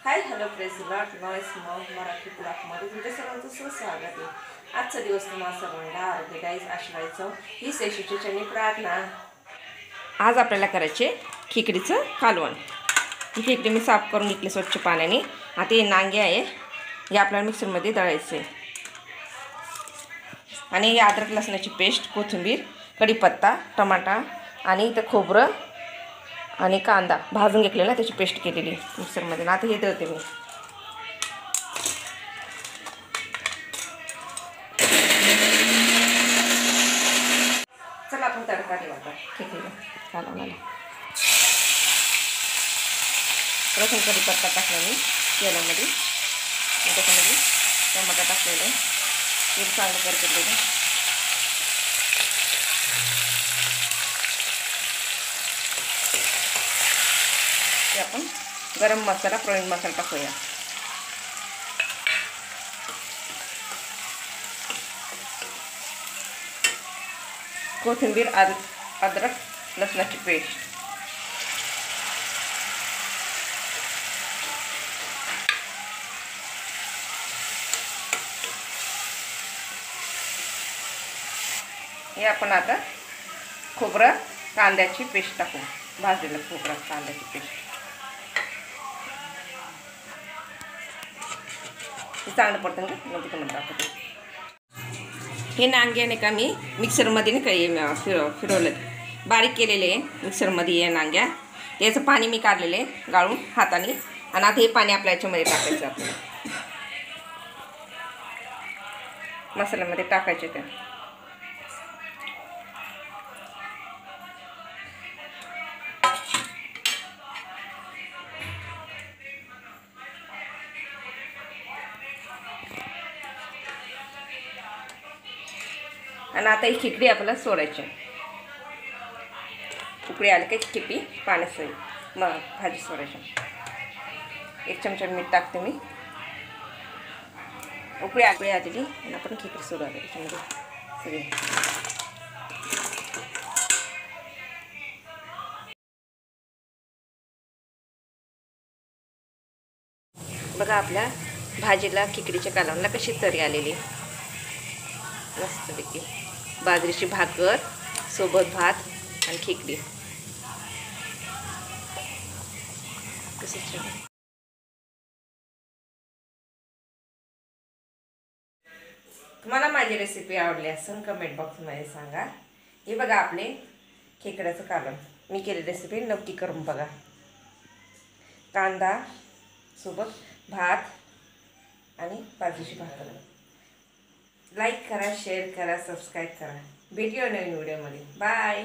Hi hello president noise Marathi ब्लॉगमध्ये तुमच्या सर्वांचं सुस्वागत आहे। आजचा दिवस तुम्हाला सर्वांना आरोग्यदायी आशीर्वादाचं ही सेशीची चरणी प्रार्थना। आज आपल्याला करायचे खिकडीचं कालवण। ही खिकडी मी साफ करून घेतली स्वच्छ पाण्याने। आता हे नांगे आहे, हे आपल्याला मिक्सरमध्ये दळायचे आणि ही अद्रक लसणाची पेस्ट, कोथिंबीर, कढीपत्ता, टमाटा आणि इथं खोबरं आणि कांदा भाजून घेतलेला त्याची पेस्ट केलेली मिक्सरमध्ये। आता हे दळते मी। चला आपण तडका देऊ आता खिचडीला कालवणाला। लसूण कढीपत्ता टाकला मी तेलामध्ये, त्याच्यामध्ये टमाटा टाकलेला, तेल चांगलं करपलेलं। आपण गरम मसाला, प्रवीण मसाला टाकूया। कोथिंबीर, अद्रक लसणाची पेस्ट, हे आपण आता खोबरं कांद्याची पेस्ट टाकू, भाजलेलं खोबरं कांद्याची पेस्ट। चांगलं पडतं ना नंतर तुम्हाला दाखवते। हे नांग्याने का मी मिक्सरमध्ये फिरवलं, बारीक केलेले मिक्सरमध्ये हे नांग्या। याचं पाणी मी काढलेले गाळून हाताने, आणि आता हे पाणी आपल्या याच्यामध्ये टाकायचं, आपल्याला मसाल्यामध्ये टाकायचे ते। आणि आता ही खिचडी आपल्याला सोडायची। उकळी आली की खिचडी पाण्यात सोड, मग भाजी सोडायची। 1 चमचा मीठ टाकते मी। उकळी आली आणि आपण खिचडी सोडायला त्याच्यामध्ये सगळी। बघा आपल्या भाजीला, खिचडीच्या कालवणाला कशी तरी आलेली, मस्तपैकी। बाजरीची भाकर सोबत भात आणि खिचडी, कशी छान। तुम्हाला माझी रेसिपी आवडली असेल कमेंट बॉक्समध्ये सांगा। हे बघा आपले खेकड्याचं कालवण मी केली रेसिपी, नक्की करून बघा। कांदा सोबत भात आणि बाजरीची भाकर। लाईक करा, शेअर करा, सबस्क्राईब करा। भेटूया नवीन व्हिडिओमध्ये। बाय।